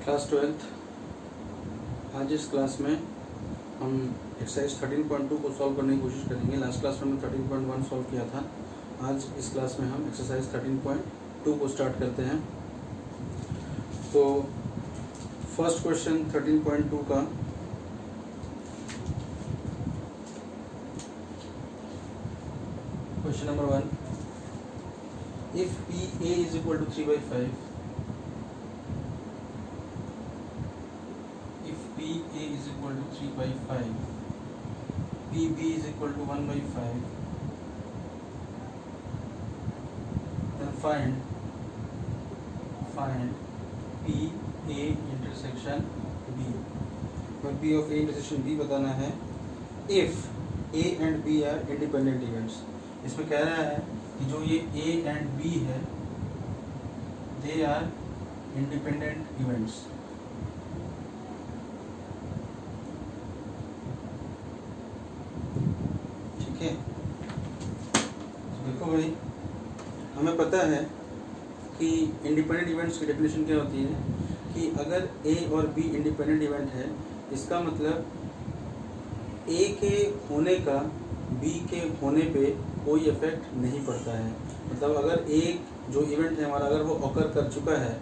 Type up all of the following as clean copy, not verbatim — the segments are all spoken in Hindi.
Class 12th। आज इस क्लास में हम एक्सरसाइज 13.2 को सॉल्व करने की कोशिश करेंगे। लास्ट क्लास में हमने 13.1 सॉल्व किया था। आज इस क्लास में हम एक्सरसाइज 13.2 को स्टार्ट करते हैं। तो फर्स्ट क्वेश्चन 13.2 का question number 1, if PA is equal to 3/5, PA is equal to 3/5, PB is equal to 1/5, then find PA intersection B। और P of A intersection B बताना है if A and B are independent events। इसमें कह रहा है कि जो ये A and B है they are independent events। देखो भाई, हमें पता है कि इंडिपेंडेंट इवेंट्स की डेफिनेशन क्या होती है कि अगर ए और बी इंडिपेंडेंट इवेंट है, इसका मतलब ए के होने का बी के होने पे कोई इफेक्ट नहीं पड़ता है। मतलब अगर एक जो इवेंट है हमारा अगर वो ऑकर कर चुका है,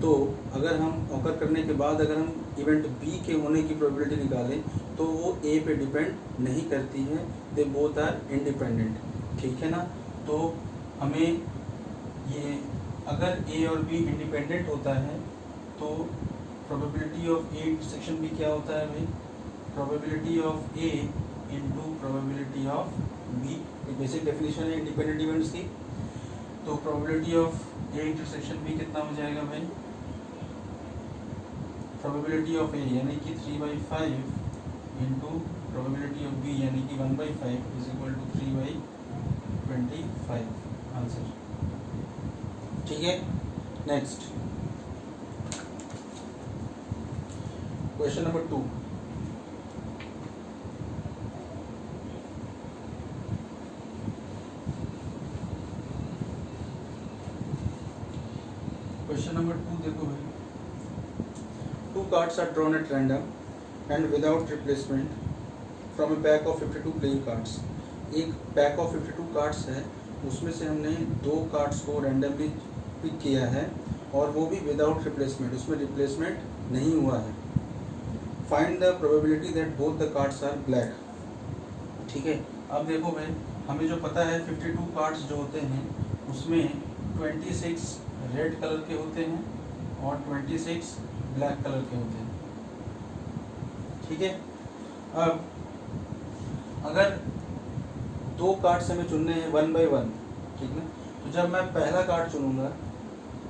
तो अगर हम ऑकर करने के बाद अगर हम इवेंट बी के होने की प्रोबेबिलिटी निकालें तो वो ए पे डिपेंड नहीं करती है। दे बोथ आर इंडिपेंडेंट, ठीक है ना। तो हमें ये अगर ए और बी इंडिपेंडेंट होता है तो probability of A intersection B क्या होता है भाई? Probability of A into probability of B. ये बेसिक डेफिनेशन है इंडिपेंडेंट इवेंट्स की। तो probability of A intersection B कितना हो जाएगा भाई? प्रोबेबिलिटी ऑफ ए यानी कि 3/5 इंटू प्रोबेबिलिटी ऑफ बी यानी कि 1/5 इज इक्वल टू 3/25 आंसर, ठीक है। Next question number 2, question number 2 देखो भाई, 2 cards are drawn at random and without replacement from a pack of 52 playing cards। एक पैक ऑफ 52 कार्ड्स है, उसमें से हमने 2 कार्ड्स को रैंडमली पिक किया है और वो भी विदाउट रिप्लेसमेंट, उसमें रिप्लेसमेंट नहीं हुआ है। Find the probability that both the cards are black, ठीक है। अब देखो भाई, हमें जो पता है 52 कार्ड्स जो होते हैं उसमें 26 रेड कलर के होते हैं और 26 ब्लैक कलर के होते हैं, ठीक है। अब अगर 2 कार्ड्स हमें चुनने हैं 1 by 1, ठीक है। तो जब मैं पहला कार्ड चुनूंगा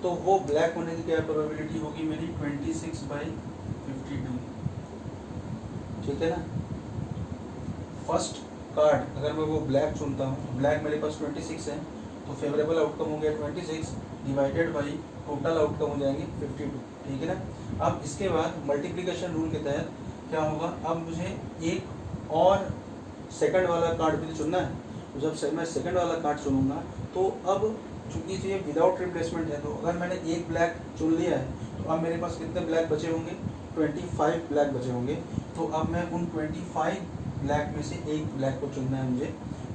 तो वो ब्लैक होने की क्या प्रोबेबिलिटी होगी मेरी? 26/52, ठीक है ना। फर्स्ट कार्ड अगर मैं वो ब्लैक चुनता हूँ, ब्लैक मेरे पास 26 है, तो फेवरेबल आउटकम हो गया 26 डिवाइडेड बाई टोटल आउटकम हो जाएंगे 52, ठीक है ना। अब इसके बाद मल्टीप्लिकेशन रूल के तहत क्या होगा? अब मुझे एक और सेकंड वाला कार्ड भी चुनना है। तो जब मैं सेकंड वाला कार्ड चुनूंगा तो अब चूंकि ये विदाउट रिप्लेसमेंट है, तो अगर मैंने एक ब्लैक चुन लिया है तो अब मेरे पास कितने ब्लैक बचे होंगे? 25 ब्लैक बचे होंगे। तो अब मैं उन 25 ब्लैक में से एक ब्लैक को चुनना है मुझे।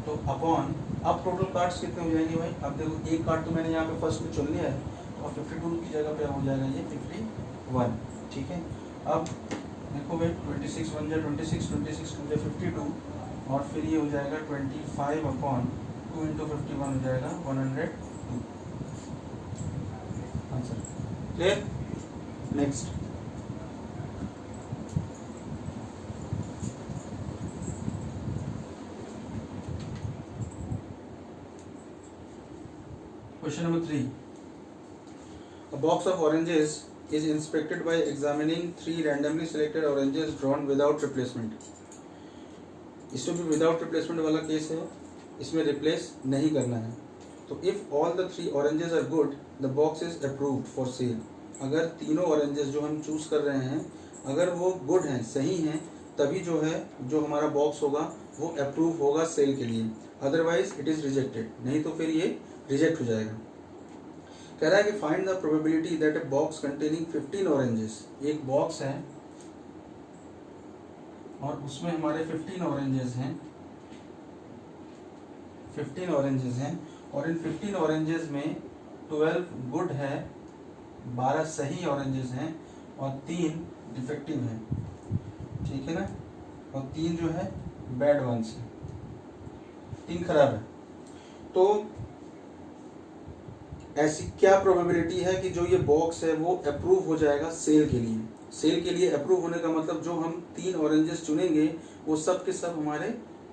तो अपॉन अब टोटल कार्ड्स कितने हो जाएंगे भाई? अब देखो, एक कार्ड तो मैंने यहाँ पे फर्स्ट में चुन लिया है और 52 की जगह पे हो जाएगा ये 51, ठीक है। अब देखो भाई, 26 1 जा 26, 26 2 जा 52 और फिर ये हो जाएगा 25/2 इंटू 51 हो जाएगा 102 answer, clear. Next question number 3, a box of oranges is inspected by examining 3 randomly selected oranges drawn without replacement। इसमें भी विदाउट रिप्लेसमेंट वाला केस है, इसमें रिप्लेस नहीं करना है। तो if all the 3 oranges are good the box is approved for sale. अगर तीनों ऑरेंजेस जो हम चूज़ कर रहे हैं अगर वो गुड हैं, सही हैं, तभी जो है जो हमारा बॉक्स होगा वो अप्रूव होगा सेल के लिए। अदरवाइज इट इज़ रिजेक्टेड, नहीं तो फिर ये रिजेक्ट हो जाएगा। कह रहा है कि find the probability that a box containing 15 oranges, एक बॉक्स है और उसमें हमारे 15 ऑरेंजेस हैं, 15 ऑरेंजेस हैं और इन 15 ऑरेंजेस में 12 गुड है, 12 सही ऑरेंजेस हैं और 3 डिफेक्टिव हैं, ठीक है ना, और 3 जो है बैड वंस हैं, 3 खराब है। तो ऐसी क्या प्रोबेबिलिटी है कि जो ये बॉक्स है वो अप्रूव हो जाएगा सेल के लिए। सेल के लिए अप्रूव होने का मतलब जो हम 3 ऑरेंजेस चुनेंगे वो सब के सब हमारे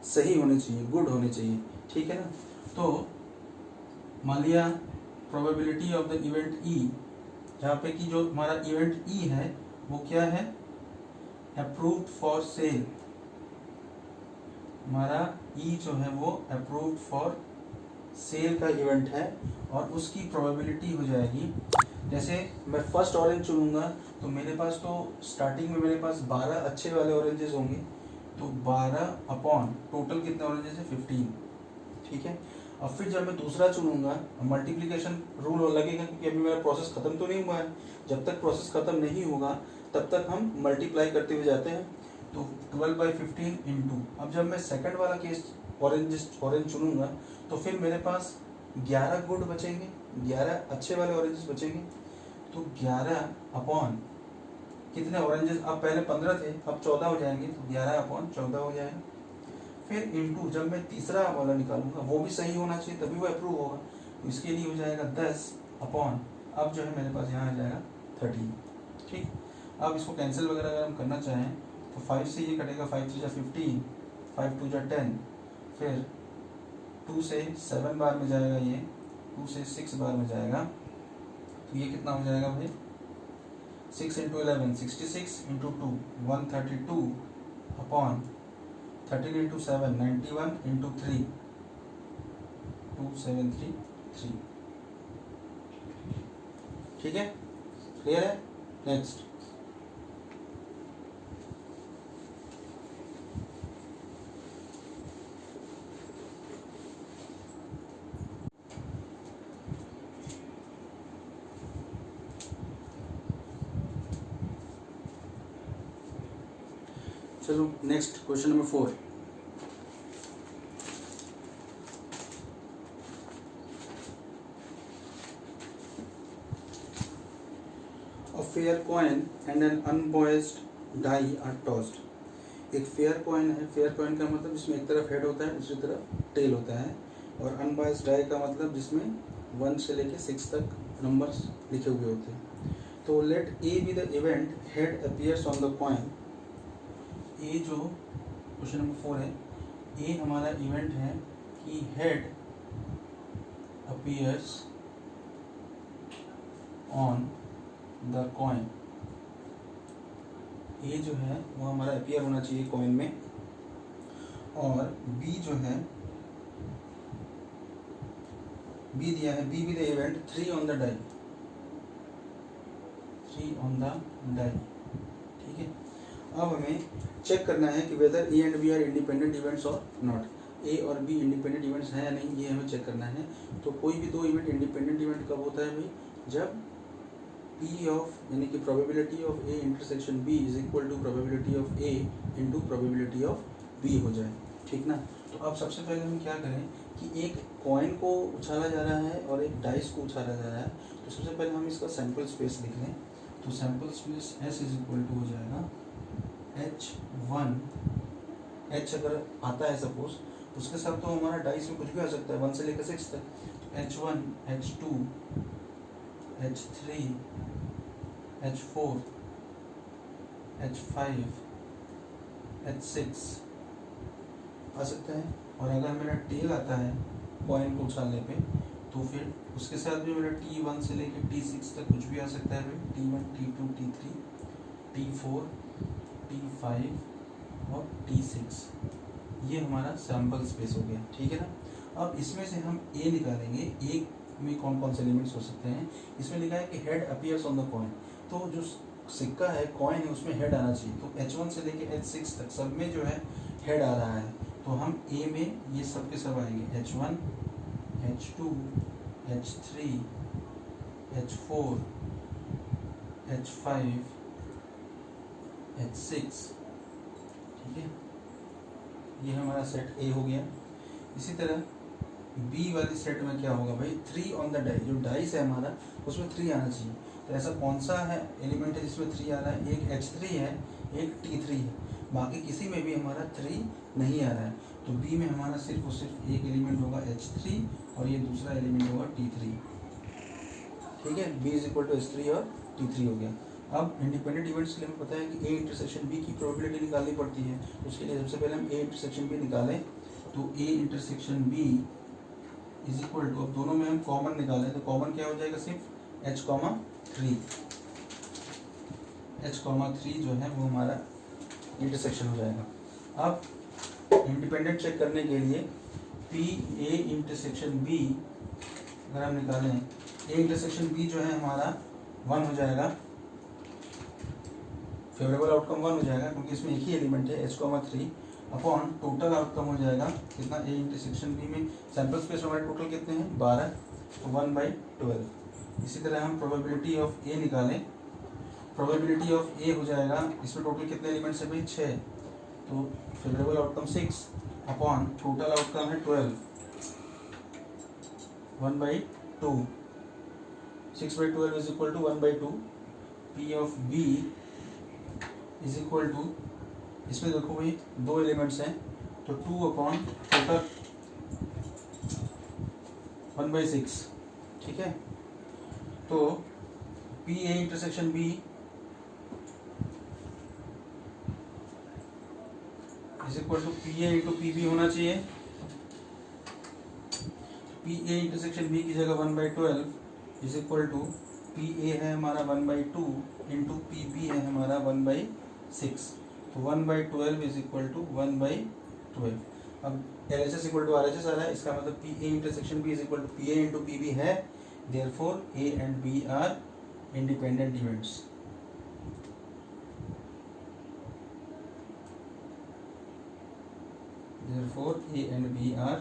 सही होने चाहिए, गुड होने चाहिए, ठीक है ना। तो मान लिया probability of the event E, जहाँ पे कि जो हमारा इवेंट ई है वो क्या है, अप्रूव्ड फॉर सेल, हमारा ई जो है वो अप्रूव्ड फॉर सेल का इवेंट है और उसकी प्रोबेबिलिटी हो जाएगी, जैसे मैं फर्स्ट ऑरेंज चुनूंगा तो मेरे पास तो स्टार्टिंग में मेरे पास 12 अच्छे वाले ऑरेंजेस होंगे, तो 12 अपॉन टोटल कितने ऑरेंजेस है 15, ठीक है। अब फिर जब मैं दूसरा चुनूंगा मल्टीप्लिकेशन रूल लगेगा क्योंकि अभी मेरा प्रोसेस खत्म तो नहीं हुआ है, जब तक प्रोसेस खत्म नहीं होगा तब तक हम मल्टीप्लाई करते हुए जाते हैं। तो 12/15 इंटू, अब जब मैं सेकंड वाला केस ऑरेंज चुनूंगा तो फिर मेरे पास 11 गुड बचेंगे, 11 अच्छे वाले ऑरेंजेस बचेंगे, तो 11 अपॉन कितने ऑरेंजेस, अब पहले 15 थे अब 14 हो जाएंगे, तो 11 अपॉन 14 हो जाएगा। फिर इंटू जब मैं तीसरा वाला निकालूंगा वो भी सही होना चाहिए तभी वो अप्रूव होगा, तो इसके लिए हो जाएगा 10 अपॉन, अब जो है मेरे पास यहाँ आ जाएगा 13, ठीक। अब इसको कैंसिल वगैरह अगर हम करना चाहें तो 5 से ये कटेगा, 5 3 जा 15, 5 2 जा 10, फिर 2 से 7 बार में जाएगा, ये 2 से 6 बार में जाएगा, तो ये कितना हो जाएगा भाई 6 into 11 66 into 2 132 upon 13 into 7 91 into 3 2733, ठीक है, क्लियर है। नेक्स्ट चलो next question number 4। A fair coin and an unpoised die are tossed। एक फेयर कॉइन है, फेयर कॉइन का मतलब जिसमें एक तरफ हेड होता है दूसरी तरफ टेल होता है, और अनबॉयस्ड डाई का मतलब जिसमें 1 से लेके 6 तक नंबर्स लिखे हुए होते हैं। तो let A be the event head appears on the coin. A जो क्वेश्चन नंबर 4 है, ए हमारा इवेंट है कि head appears on the coin. A जो है वो हमारा अपीयर होना चाहिए कॉइन में, और बी जो है, बी दिया है, बी भी the event 3 on the die, 3 on the die, ठीक है। अब हमें चेक करना है कि whether A and B are independent events और नॉट। ए और बी इंडिपेंडेंट इवेंट्स हैं या नहीं, ये हमें चेक करना है। तो कोई भी दो इवेंट इंडिपेंडेंट इवेंट कब होता है भाई, जब P ऑफ यानी कि probability of A intersection B is equal to probability of A into probability of B हो जाए, ठीक ना। तो अब सबसे पहले हम क्या करें कि एक कॉइन को उछाला जा रहा है और एक डाइस को उछाला जा रहा है, तो सबसे पहले हम इसका सैम्पल स्पेस लिख लें। तो sample space S is equal to हो जाएगा H1, H अगर आता है सपोज, उसके साथ तो हमारा डाइस में कुछ भी आ सकता है 1 से लेकर 6 तक, H1 H2 H3 H4 H5 H6 आ सकता है। और अगर मेरा टेल आता है कॉइन को उछालने पे तो फिर उसके साथ भी मेरा T1 से लेकर T6 तक कुछ भी आ सकता है भाई, T1 T2 T3 T4 T5 और T6, ये हमारा सैम्पल स्पेस हो गया, ठीक है ना। अब इसमें से हम A निकालेंगे, A में कौन कौन से एलिमेंट्स हो सकते हैं। इसमें लिखा है कि head appears on the coin, तो जो सिक्का है कॉइन है उसमें हेड आना चाहिए, तो H1 से लेके H6 तक सब में जो है हेड आ रहा है, तो हम A में ये सब के सब आएंगे, H1 H2 H3 H4, H5, H6, ठीक है, ये हमारा सेट ए हो गया। इसी तरह बी वाली सेट में क्या होगा भाई, 3 ऑन द डाई, जो डाइस है हमारा उसमें 3 आना चाहिए। तो ऐसा कौन सा है एलिमेंट है जिसमें 3 आ रहा है, एक H3 है, एक T3 है, बाकी किसी में भी हमारा 3 नहीं आ रहा है। तो बी में हमारा सिर्फ और सिर्फ एक एलिमेंट होगा H3 और ये दूसरा एलिमेंट होगा T3, ठीक है। B is equal to H3 और T3 हो गया। अब इंडिपेंडेंट इवेंट्स के लिए हमें पता है कि A इंटरसेक्शन B की प्रोबेबिलिटी निकालनी पड़ती है। उसके लिए सबसे पहले हम A इंटरसेक्शन B निकालें, तो A intersection B is equal to, अब दोनों में हम कॉमन निकालें तो कॉमन क्या हो जाएगा, सिर्फ H3, H3 जो है वो हमारा इंटरसेक्शन हो जाएगा। अब इंडिपेंडेंट चेक करने के लिए पी ए इंटरसेक्शन बी अगर हम निकालें, ए इंटरसेक्शन बी जो है हमारा 1 हो जाएगा, फेवरेबल आउटकम 1 हो जाएगा क्योंकि इसमें एक ही एलिमेंट है H3 अपॉन टोटल आउटकम हो जाएगा कितना, ए इंटरसेक्शन बी में सैंपल स्पेस हमारे टोटल कितने हैं 12, तो 1/12। इसी तरह हम प्रोबेबिलिटी ऑफ ए निकालें, प्रोबेबिलिटी ऑफ ए हो जाएगा, इसमें टोटल कितने एलिमेंट्स है भाई 6, तो favourable outcome 6 upon total outcome है 12, 1/2, 6/12 is equal to 1/2। P of B is equal to, इसमें देखो भाई 2 एलिमेंट्स हैं तो 2 अपॉन टोटल 1/6, ठीक है। तो P A intersection B is equal to P A into P B होना चाहिए। पी ए इंटरसेक्शन बी की जगह 1/12 is equal to P A है हमारा 1/2 इंटू पी बी है हमारा 1/6, तो 1/12 इज इक्वल टू 1/12। अब LHS इक्वल टू RHS आ रहा है, इसका मतलब P A intersection B is equal to P A into P B है, therefore A and B are independent events. Therefore A and B are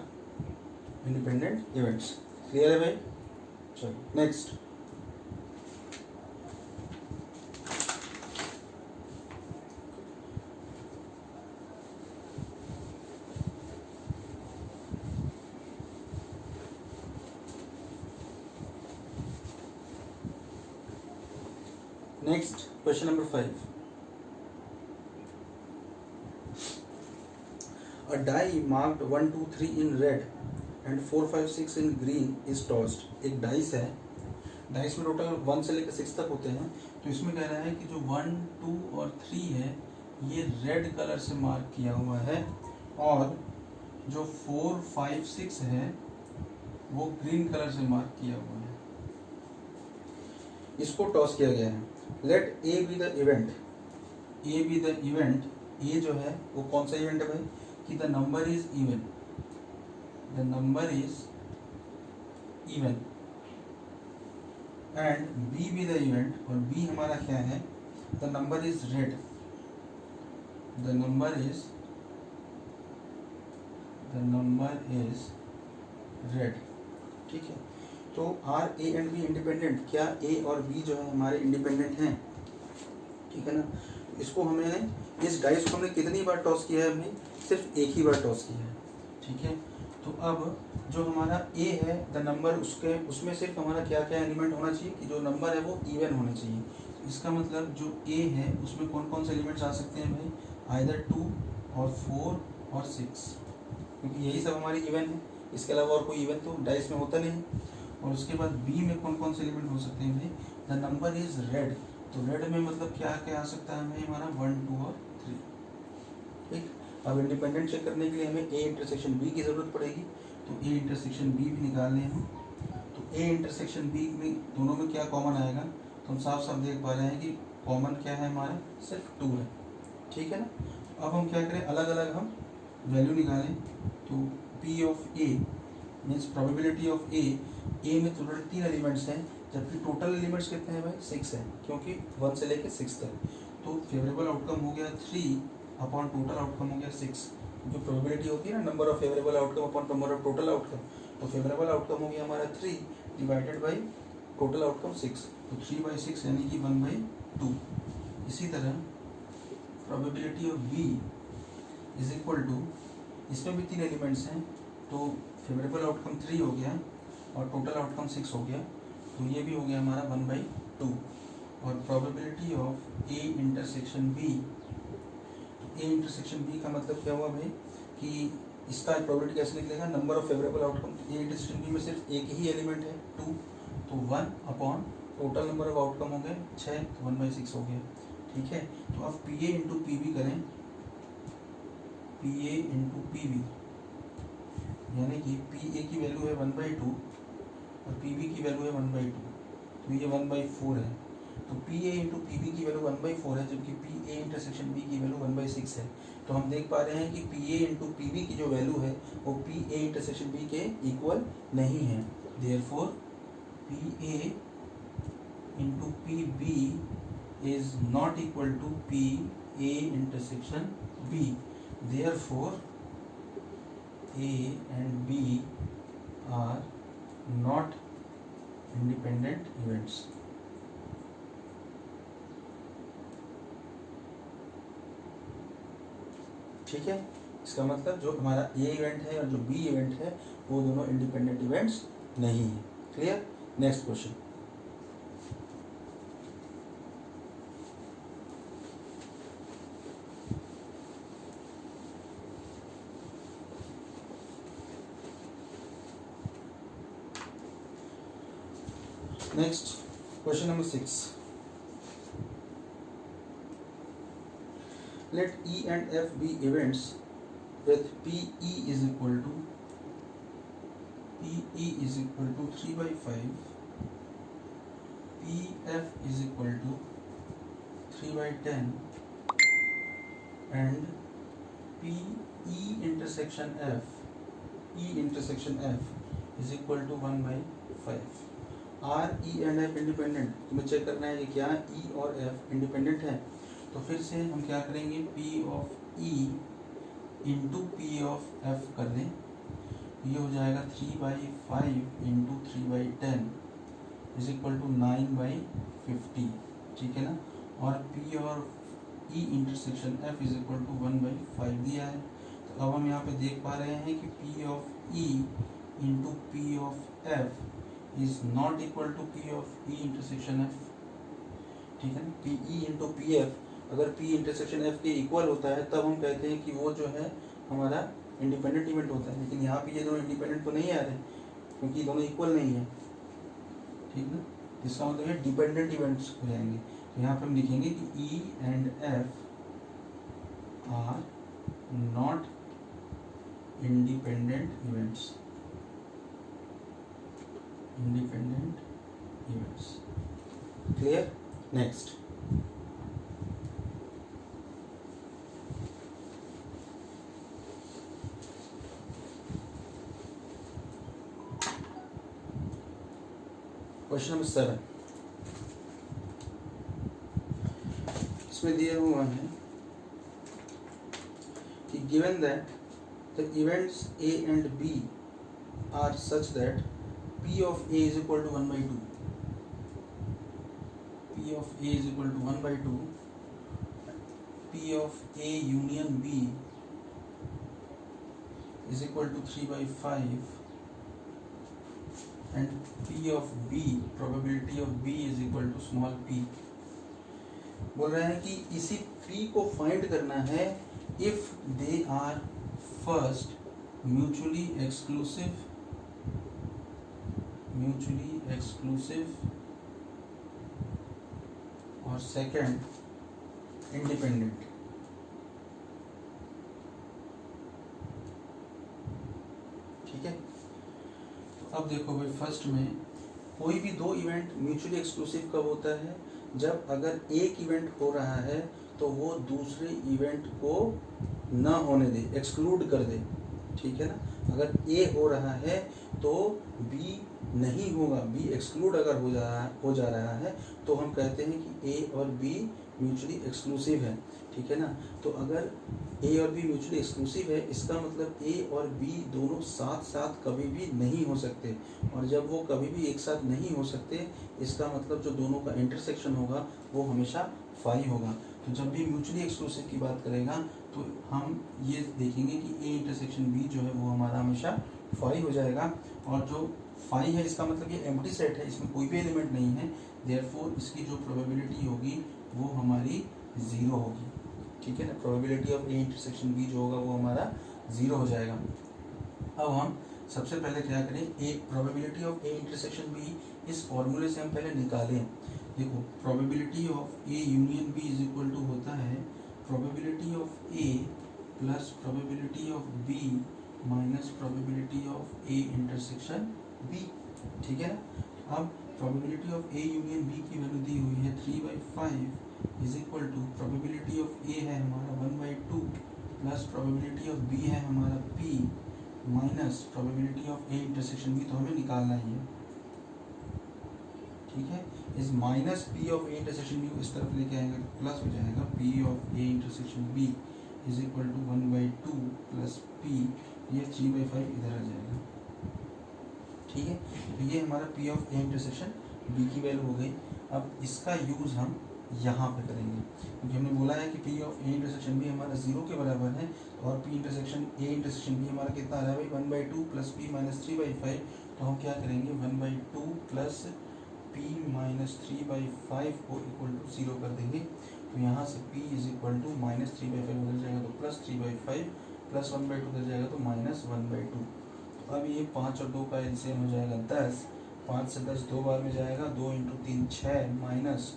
independent events. Clear है भाई? चलो next. Next, question number 5. A die marked 1, 2, 3 in red and 4, 5, 6 in green is tossed. एक डाइस है, डाइस में टोटल 1 से लेकर 6 तक होते हैं, तो इसमें कह रहा है कि जो 1, 2 और 3 है ये रेड कलर से मार्क किया हुआ है और जो 4, 5, 6 है वो ग्रीन कलर से मार्क किया हुआ है। इसको टॉस किया गया है। Let A be the event, A be the event, A जो है वो कौन सा इवेंट है भाई, कि the number is even, the number is even, and B be the event, और बी हमारा क्या है, the number is red, the number is red, ठीक है। तो are A and B independent, क्या ए और बी जो है हमारे इंडिपेंडेंट हैं, ठीक है ना। इसको हमें, इस डाइस को हमने कितनी बार टॉस किया है, हमने सिर्फ एक ही बार टॉस किया है, ठीक है। तो अब जो हमारा ए है द नंबर, उसमें सिर्फ हमारा क्या क्या एलिमेंट होना चाहिए कि जो नंबर है वो इवन होना चाहिए। इसका मतलब जो ए है उसमें कौन कौन से एलिमेंट्स आ सकते हैं भाई, आइदर 2 और 4 और 6, क्योंकि यही सब हमारी इवन है, इसके अलावा और कोई इवन तो डाइस में होता नहीं। और उसके बाद बी में कौन कौन से एलिमेंट हो सकते हैं भाई, द नंबर इज रेड, तो रेड में मतलब क्या क्या आ सकता है हमें, हमारा 1, 2 और 3, ठीक। अब इंडिपेंडेंट चेक करने के लिए हमें ए इंटरसेक्शन बी की ज़रूरत पड़ेगी, तो ए इंटरसेक्शन बी भी निकाल लें हम। तो ए इंटरसेक्शन बी में दोनों में क्या कॉमन आएगा, तो हम साफ साफ देख पा रहे हैं कि कॉमन क्या है हमारा, सिर्फ 2 है, ठीक है ना। अब हम क्या करें, अलग अलग हम वैल्यू निकालें। तो P of A means probability of A में टोटल 3 एलिमेंट्स हैं, जबकि टोटल एलिमेंट्स कितने हैं भाई, 6 हैं, क्योंकि 1 से लेकर 6 तक। तो फेवरेबल आउटकम हो गया 3 अपॉन टोटल आउटकम हो गया 6। जो प्रोबेबिलिटी होती है ना, number of favourable outcome upon number of total outcome, तो फेवरेबल आउटकम हो गया हमारा 3 डिवाइडेड बाई टोटल आउटकम 6, तो 3/6 यानी कि 1/2। इसी तरह probability of B is equal to, इसमें भी 3 एलिमेंट्स हैं, तो फेवरेबल आउटकम 3 हो गया और टोटल आउटकम 6 हो गया, तो ये भी हो गया हमारा 1/2। और probability of A intersection B, A intersection B का मतलब क्या हुआ भाई कि इसका प्रोबेबिलिटी कैसे निकलेगा, number of favourable outcome, A intersection B में सिर्फ एक ही एलिमेंट है 2, तो 1 upon total number of outcome हो गए 6, तो 1/6 हो गया। ठीक है, तो अब P A into P B करें, P A into P B, यानी कि पी ए की वैल्यू है 1/2 और पी बी की वैल्यू है 1/2, तो ये 1/4 है। तो P A into P B की वैल्यू 1/4 है, जबकि पी ए इंटरसेक्शन बी की वैल्यू 1/6 है। तो हम देख पा रहे हैं कि P A into P B की जो वैल्यू है वो पी ए इंटरसेक्शन बी के इक्वल नहीं है। Therefore P A into P B is not equal to P A intersection B. Therefore A and B are not independent events. ठीक है, इसका मतलब जो हमारा ए इवेंट है और जो बी इवेंट है वो दोनों इंडिपेंडेंट इवेंट्स नहीं है। Clear? Next question. Next question number 6। Let E and F be events with PE is equal to 3/5, PF is equal to 3/10 and PE intersection F is equal to 1/5। R, E and F independent, तुम्हें चेक करना है कि क्या E और F इंडिपेंडेंट है। तो फिर से हम क्या करेंगे, P of E into P of F कर दें, ये हो जाएगा 3/5 इंटू 3/10 इज इक्वल टू 9/50। ठीक है ना, और P और E intersection F is equal to 1/5 दिया है। तो अब हम यहाँ पे देख पा रहे हैं कि P of E into P of F is not equal to P of E intersection F। ठीक है ना, P E into P F अगर P इंटरसेक्शन F के इक्वल होता है तब हम कहते हैं कि वो जो है हमारा इंडिपेंडेंट इवेंट होता है, लेकिन यहाँ पे ये दोनों इंडिपेंडेंट तो नहीं आ रहे क्योंकि दोनों इक्वल नहीं है। ठीक है, इसका मतलब है डिपेंडेंट इवेंट्स हो जाएंगे। तो यहाँ पे हम लिखेंगे कि E and F are not independent events, clear? Next. Question number 7, इसमें दिया हुआ है कि given that the events A and B are such that P of A is equal to 1/2, P of A is equal to 1/2, P of A union B is equal to 3/5 and P of B, probability of B is equal to small p। बोल रहे हैं कि इसी P को फाइंड करना है if they are first mutually exclusive और second independent। ठीक है, अब देखो भाई, फर्स्ट में कोई भी दो इवेंट म्यूचुअली एक्सक्लूसिव कब होता है, जब अगर एक इवेंट हो रहा है तो वो दूसरे इवेंट को ना होने दे, एक्सक्लूड कर दे। ठीक है ना, अगर ए हो रहा है तो बी नहीं होगा, बी एक्सक्लूड अगर हो जा रहा है तो हम कहते हैं कि ए और बी म्यूचुअली एक्सक्लूसिव है। ठीक है ना। तो अगर ए और बी म्यूचुअली एक्सक्लूसिव है, इसका मतलब ए और बी दोनों साथ साथ कभी भी नहीं हो सकते, और जब वो कभी भी एक साथ नहीं हो सकते, इसका मतलब जो दोनों का इंटरसेक्शन होगा वो हमेशा फाई होगा। तो जब भी म्यूचुअली एक्सक्लूसिव की बात करेगा तो हम ये देखेंगे कि ए इंटरसेक्शन बी जो है वो हमारा हमेशा फाई हो जाएगा, और जो फाई है इसका मतलब ये एम्प्टी सेट है, इसमें कोई भी एलिमेंट नहीं है, देयरफॉर इसकी जो प्रोबेबिलिटी होगी वो हमारी ज़ीरो होगी। ठीक है ना, probability of A intersection B जो होगा वो हमारा ज़ीरो हो जाएगा। अब हम सबसे पहले क्या करें, A probability of A intersection B इस फॉर्मूले से हम पहले निकालें। देखो probability of A union B is equal to होता है probability of A plus probability of B minus probability of A intersection B. ठीक है ना। अब probability of A union B की वैल्यू दी हुई है 3/5 is equal to probability of A है हमारा 1/2 प्लस प्रोबेबिलिटी ऑफ बी है हमारा p minus probability of A intersection B, तो हमें निकालना ही है। ठीक है, इस minus P of A intersection B को इस तरफ लेके आएंगे तो प्लस हो जाएगा P of A intersection B is equal to 1/2 plus P, ये 3/5 इधर आ जाएगा। ठीक है, तो ये हमारा P of A intersection B की वैल्यू हो गई। अब इसका यूज़ हम यहाँ पे करेंगे, क्योंकि हमने बोला है कि P of A intersection B हमारा 0 के बराबर है, और P intersection A intersection B हमारा कितना आ रहा है भाई 1/2 प्लस पी माइनस 3/5। तो हम क्या करेंगे 1/2 प्लस पी माइनस 3/5 को इक्वल टू 0 कर देंगे। तो यहाँ से p is equal to minus 3/5 उधर जाएगा तो प्लस 3/5 प्लस 1/2 उधर जाएगा तो माइनस 1/2। तो अब ये 5 और 2 का एलसीएम हो जाएगा 10, 5 से 10 2 बार में जाएगा, 2 × 3 6 माइनस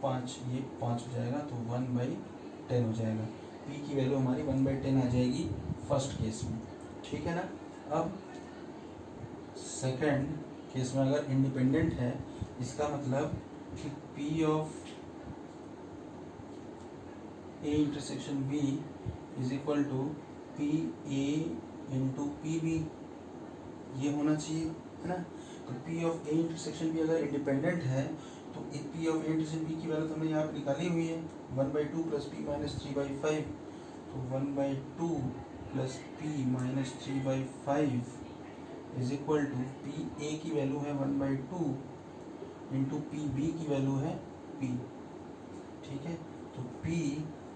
5, ये 5 हो जाएगा तो 1/10 हो जाएगा। p की वैल्यू हमारी 1/10 आ जाएगी फर्स्ट केस में। ठीक है ना। अब सेकंड केस में अगर इंडिपेंडेंट है, इसका मतलब कि p of A intersection B is equal to P A into P B, ये होना चाहिए, है ना। तो p of A intersection B अगर इंडिपेंडेंट है तो p of A intersection B की वैल्यू तो हमने यहाँ पे निकाली हुई है 1/2 प्लस पी माइनस 3/5। तो 1/2 plus P minus 3/5 is equal to P A की वैल्यू है 1/2 इंटू पी बी की वैल्यू है p। ठीक है, तो p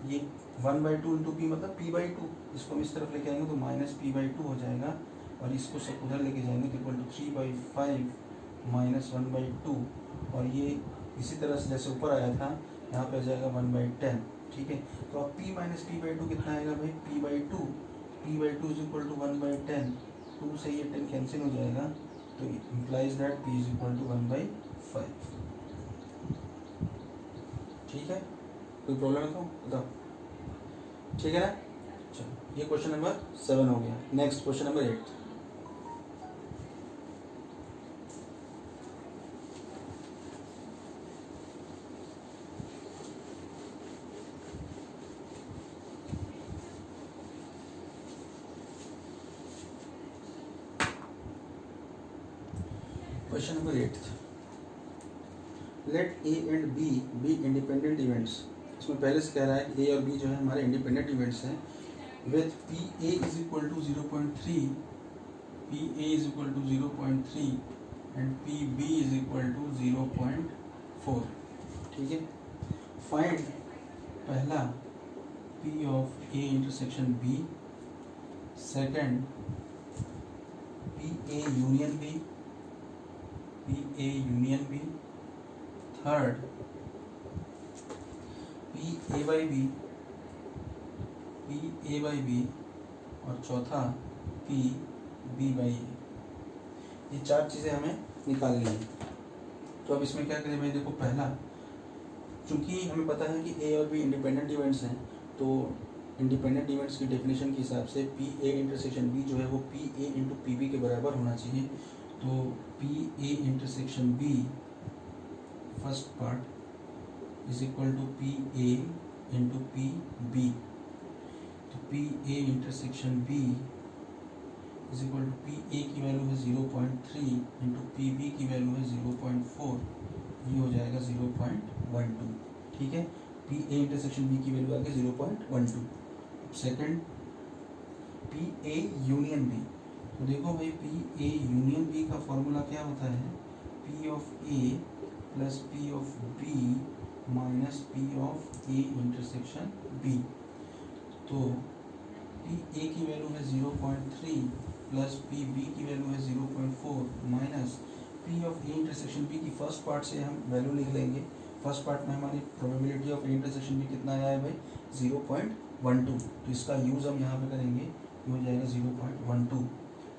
ये 1/2 इंटू पी मतलब p/2, इसको हम इस तरफ लेके आएंगे तो माइनस p/2 हो जाएगा, और इसको सब उधर लेके जाएंगे तो इक्वल टू 3/5 माइनस 1/2, और ये इसी तरह से जैसे ऊपर आया था यहाँ पे आ जाएगा 1/10। ठीक है, तो अब p माइनस p/2 कितना आएगा भाई p/2 इज इक्वल टू 1/10, 2 से ये 10 कैंसिल हो जाएगा, तो implies that p is equal to 1/5। ठीक है, कोई प्रॉब्लम है तो बताओ। ठीक है ना। चलो, ये क्वेश्चन नंबर 7 हो गया। Next question number 8। Question number 8, let A and B be independent events. इसमें पहले से कह रहा है कि ए और बी जो है हमारे इंडिपेंडेंट इवेंट्स हैं, with P A is equal to 0.3, P A is equal to 0.3 and P B is equal to 0.4। ठीक है, फाइंड पहला P of A intersection B, second P A union B, P A union B, third P A by B, P A by B, और चौथा पी बी बाई ए। ये 4 चीज़ें हमें निकालनी है। तो अब इसमें क्या करें भाई, देखो पहला, चूंकि हमें पता है कि ए और बी इंडिपेंडेंट इवेंट्स हैं, तो इंडिपेंडेंट इवेंट्स की डेफिनेशन के हिसाब से पी ए इंटरसेक्शन बी जो है वो P A into P B के बराबर होना चाहिए। तो P A intersection B first part is equal to P A into P B. तो P A intersection B is equal to P A की वैल्यू है 0.3 इंटू पी बी की वैल्यू है 0.4, ये हो जाएगा 0.12। ठीक है, पी ए इंटरसेक्शन बी की वैल्यू आ गई 0.12। Second P A union B, तो देखो भाई पी ए यूनियन बी का फॉर्मूला क्या होता है, P of A plus P of B minus P of A intersection B. तो पी ए की वैल्यू है 0.3 प्लस पी बी की वैल्यू है 0.4 minus P of A intersection B की फर्स्ट पार्ट से हम वैल्यू लिख लेंगे। फर्स्ट पार्ट में हमारी probability of A intersection B कितना आया है भाई 0.12, तो इसका यूज़ हम यहाँ पे करेंगे, ये हो जाएगा 0.12।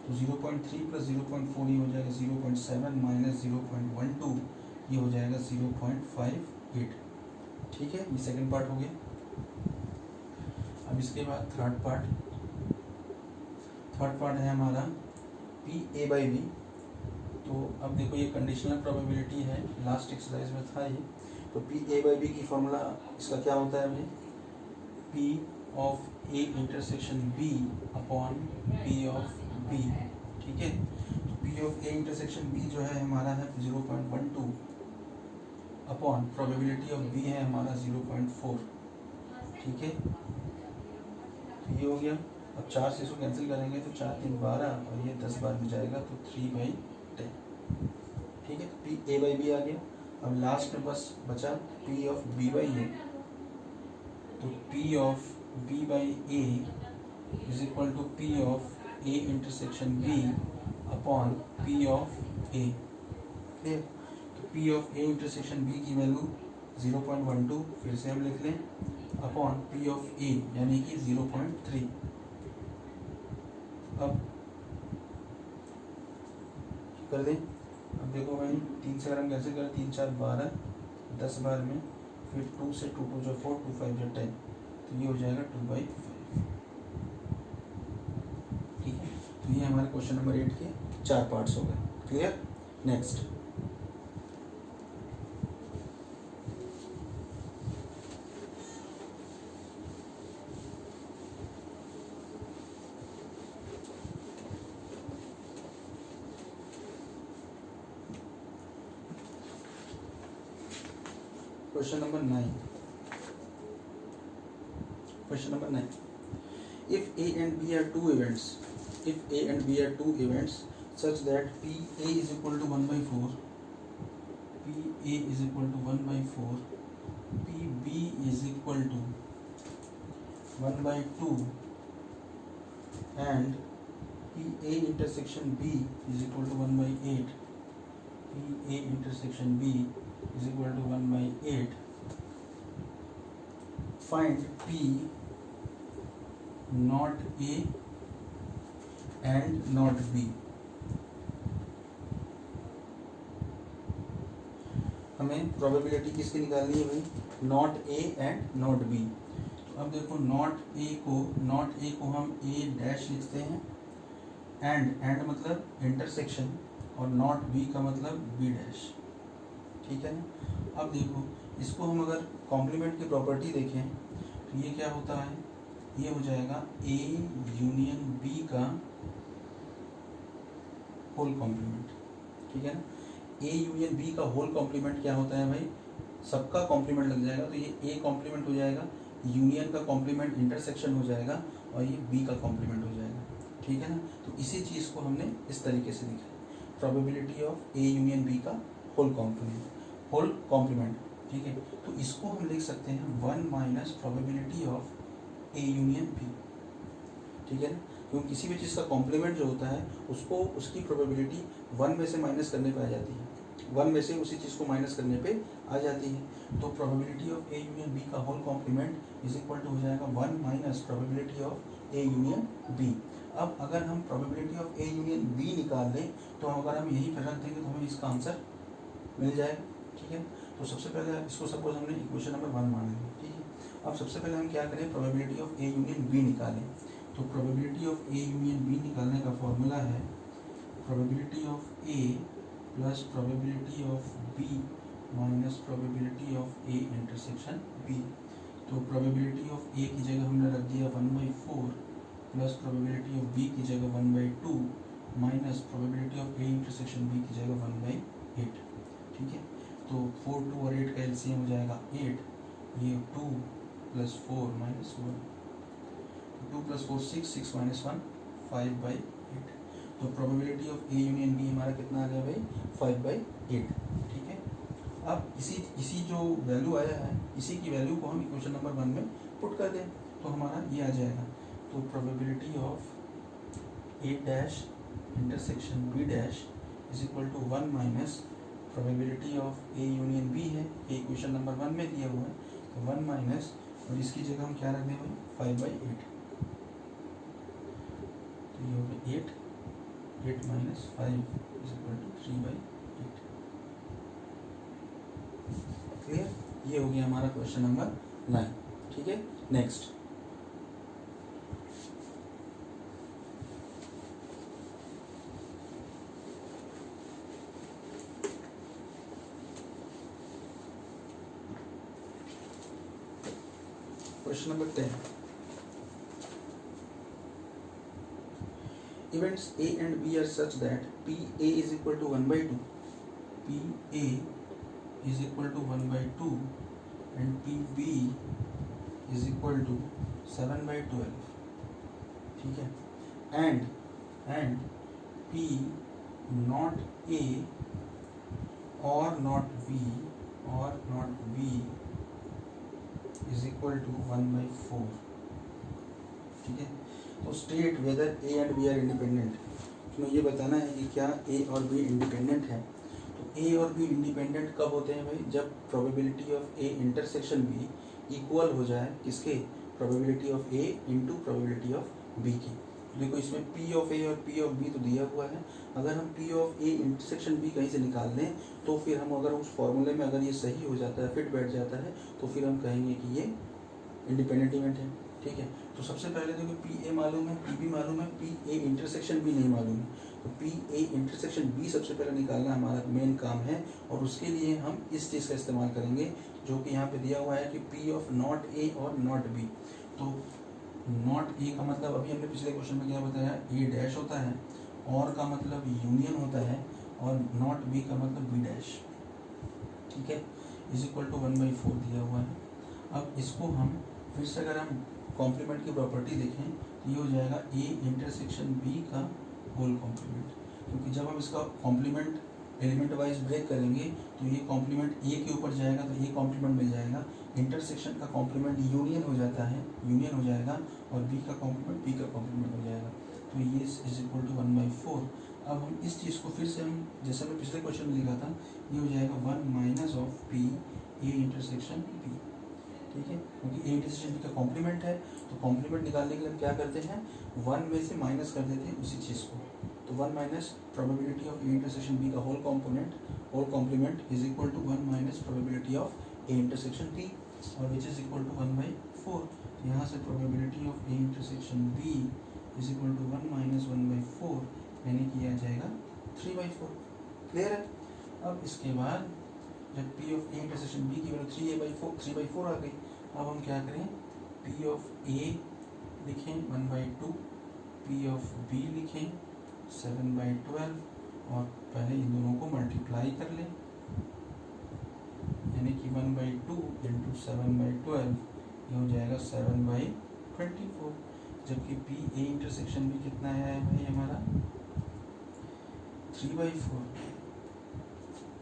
तो 0.3 प्लस 0.4 ये हो जाएगा 0.7 माइनस 0.12 ये हो जाएगा 0.58। ठीक है, ये सेकंड पार्ट हो गया। अब इसके बाद थर्ड पार्ट है हमारा पी ए बाई बी। तो अब देखो ये कंडीशनल प्रोबेबिलिटी है, लास्ट एक्सरसाइज में था ये। तो पी ए बाई बी की फॉर्मूला इसका क्या होता है भाई, P of A intersection B upon P of B. ठीक है, तो P of A intersection B जो है हमारा है 0.12 अपॉन प्रोबेबिलिटी ऑफ बी है हमारा 0.4। ठीक है, तो ये हो गया। अब 4 से इसको कैंसिल करेंगे तो 4 3 12 और ये 10 बार में जाएगा तो 3/10। ठीक है, तो पी ए बाई बी आ गया। अब लास्ट में बस बचा P of B by A. तो P of B by A is equal to P of A intersection B upon P of A. Clear, तो P of A intersection B की वैल्यू 0.12 फिर से हम लिख लें अपॉन पी ऑफ ए यानी कि 0.3। अब कर दें, अब देखो भाई 3 से अगर हम कैसे करें, 3 4 12 10 बार में, फिर 2 से 2 2 जो 4 2 5 जो 10, तो ये हो जाएगा 2/5। ठीक है, तो ये हमारे क्वेश्चन नंबर 8 के 4 पार्ट्स हो गए। Clear, next Question number 9. Question number 9. If A and B are two events, such that PA is equal to 1/4, PA is equal to 1/4, PB is equal to 1/2, and PA intersection B is equal to 1/8, PA intersection B is equal to 1/8, find P not A and not B। हमें प्रोबेबिलिटी किसकी निकालनी है भाई, not A and not be. तो अब देखो नॉट ए को हम ए डैश लिखते हैं, एंड मतलब इंटरसेक्शन, और नॉट बी का मतलब बी डैश। ठीक है ना। अब देखो इसको हम अगर कॉम्प्लीमेंट की प्रॉपर्टी देखें तो ये क्या होता है, ये हो जाएगा ए यूनियन बी का होल कॉम्प्लीमेंट। ठीक है ना, ए यूनियन बी का होल कॉम्प्लीमेंट क्या होता है भाई, सबका कॉम्प्लीमेंट लग जाएगा, तो ये ए कॉम्प्लीमेंट हो जाएगा, यूनियन का कॉम्प्लीमेंट इंटरसेक्शन हो जाएगा, और ये बी का कॉम्प्लीमेंट हो जाएगा। ठीक है ना, तो इसी चीज़ को हमने इस तरीके से लिखा, probability of A union B का होल कॉम्प्लीमेंट। ठीक है, तो इसको हम लिख सकते हैं 1 minus probability of A union B. ठीक है ना, क्योंकि किसी भी चीज़ का कॉम्प्लीमेंट जो होता है उसको उसकी प्रोबेबिलिटी 1 में से माइनस करने पे आ जाती है, 1 में से उसी चीज़ को माइनस करने पे आ जाती है। तो probability of A union B का whole complement is equal to हो जाएगा 1 minus probability of A union B. अब अगर हम probability of A union B निकाल लें तो अगर हम यही पर रख देंगे तो हमें इसका आंसर मिल जाएगा। ठीक है, तो सबसे पहले इसको सपोज हमने इक्वेशन नंबर 1 मान लिया। ठीक है, अब सबसे पहले हम क्या करें, probability of A union B निकालें। तो probability of A union B निकालने का फॉर्मूला है probability of A plus probability of B minus probability of A intersection B. तो प्रोबेबिलिटी ऑफ ए की जगह हमने रख दिया 1/4 प्लस प्रोबेबिलिटी ऑफ बी की जगह 1/2 minus probability of A intersection B की जगह 1/8। ठीक है, तो 4 2 और 8 का एलसीएम हो जाएगा 8, ये 2 + 4 - 1, 2 + 4 6, 6 - 1 5/8। तो probability of A union B हमारा कितना आ गया भाई 5/8। ठीक है, अब इसी जो वैल्यू आया है इसी की वैल्यू को हम इक्वेशन नंबर 1 में पुट कर दें तो हमारा ये आ जाएगा। तो probability of A dash intersection B dash is equal to 1 minus probability of A union B है, ये इक्वेशन नंबर 1 में दिया हुआ है, तो 1 माइनस और इसकी जगह हम क्या रख दें भाई 5/8। तो ये हो गया 8 - 5 इज इक्वल टू 3/8। क्लियर, ये हो गया हमारा क्वेश्चन नंबर 9। ठीक है, next question number 10। Events A and B are such that PA is equal to 1/2, PA is equal to 1/2 and PB is equal to 7/12। ठीक है, and P not A or not B is equal to 1/4। ठीक है, तो state whether A and B are independent. तुम्हें ये बताना है कि क्या ए और बी इंडिपेंडेंट है। तो ए और बी इंडिपेंडेंट कब होते हैं भाई, जब probability of A intersection B equal हो जाए किसके, probability of A into probability of B की। देखो इसमें पी ऑफ ए और पी ऑफ बी तो दिया हुआ है, अगर हम P of A intersection B कहीं से निकाल दें तो फिर हम अगर उस फॉर्मूले में अगर ये सही हो जाता है, फिट बैठ जाता है, तो फिर हम कहेंगे कि ये इंडिपेंडेंट इवेंट है। ठीक है, तो सबसे पहले देखो पी ए मालूम है, पी बी मालूम है, पी ए इंटरसेक्शन बी नहीं मालूम है, तो पी ए इंटरसेक्शन बी सबसे पहले निकालना हमारा मेन काम है, और उसके लिए हम इस चीज़ का इस्तेमाल करेंगे जो कि यहाँ पे दिया हुआ है कि पी ऑफ नॉट ए और नॉट बी। तो नॉट ए का मतलब अभी हमने पिछले क्वेश्चन में क्या बताया, ए डैश होता है, और का मतलब यूनियन होता है, और नॉट बी का मतलब बी डैश। ठीक है, इज इक्वल टू 1/4 दिया हुआ है। अब इसको हम फिर से अगर हम कॉम्प्लीमेंट की प्रॉपर्टी देखें तो ये हो जाएगा ए इंटरसेक्शन बी का होल कॉम्प्लीमेंट, क्योंकि जब हम इसका कॉम्प्लीमेंट एलिमेंट वाइज ब्रेक करेंगे तो ये कॉम्प्लीमेंट ए के ऊपर जाएगा तो ये कॉम्प्लीमेंट मिल जाएगा, इंटरसेक्शन का कॉम्प्लीमेंट यूनियन हो जाता है, यूनियन हो जाएगा, और बी का कॉम्प्लीमेंट बी का कॉम्प्लीमेंट हो जाएगा, तो ये इज इक्वल टू 1/4। अब हम इस चीज़ को फिर से हम जैसे हमने पिछले क्वेश्चन में लिखा था, ये हो जाएगा 1 minus of P A intersection B. ठीक है, क्योंकि ए इंटरसेक्शन बी का कॉम्प्लीमेंट है, तो कॉम्प्लीमेंट निकालने के लिए हम क्या करते हैं, 1 में से माइनस कर देते हैं उसी चीज़ को, तो 1 minus probability of A intersection B का whole complement is equal to 1 minus probability of A intersection B, और विच इज इक्वल टू 1/4। यहाँ से probability of A intersection B is equal to 1 minus 1/4, यानी कि आ जाएगा 3/4। क्लियर है। अब इसके बाद जब P of A intersection B की वैल्यू 3/4 आ गई, अब हम क्या करें, पी ऑफ ए लिखें 1/2, पी ऑफ बी लिखें 7/12, और पहले इन दोनों को मल्टीप्लाई कर लें, यानी कि 1/2 इंटू 7/12 ये हो जाएगा 7/24। जबकि पी ए इंटरसेक्शन बी कितना आया है भाई हमारा 3/4,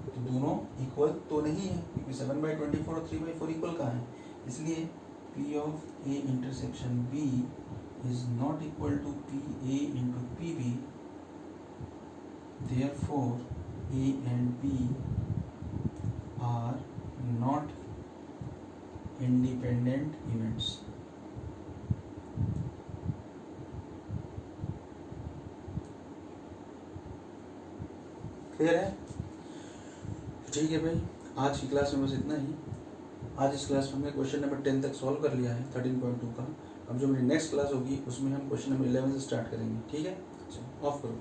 तो दोनों इक्वल तो नहीं है, क्योंकि 7/24 और 3/4 इक्वल कहाँ है, इसलिए P of A intersection B is not equal to P A into P B, therefore A and B are not independent events. Clear है। ठीक है भाई, आज की क्लास में बस इतना ही। आज इस क्लास में हमने क्वेश्चन नंबर 10 तक सॉल्व कर लिया है 13.2 का। अब जो मेरी नेक्स्ट क्लास होगी उसमें हम क्वेश्चन नंबर 11 से स्टार्ट करेंगे। ठीक है, चलो ऑफ करो।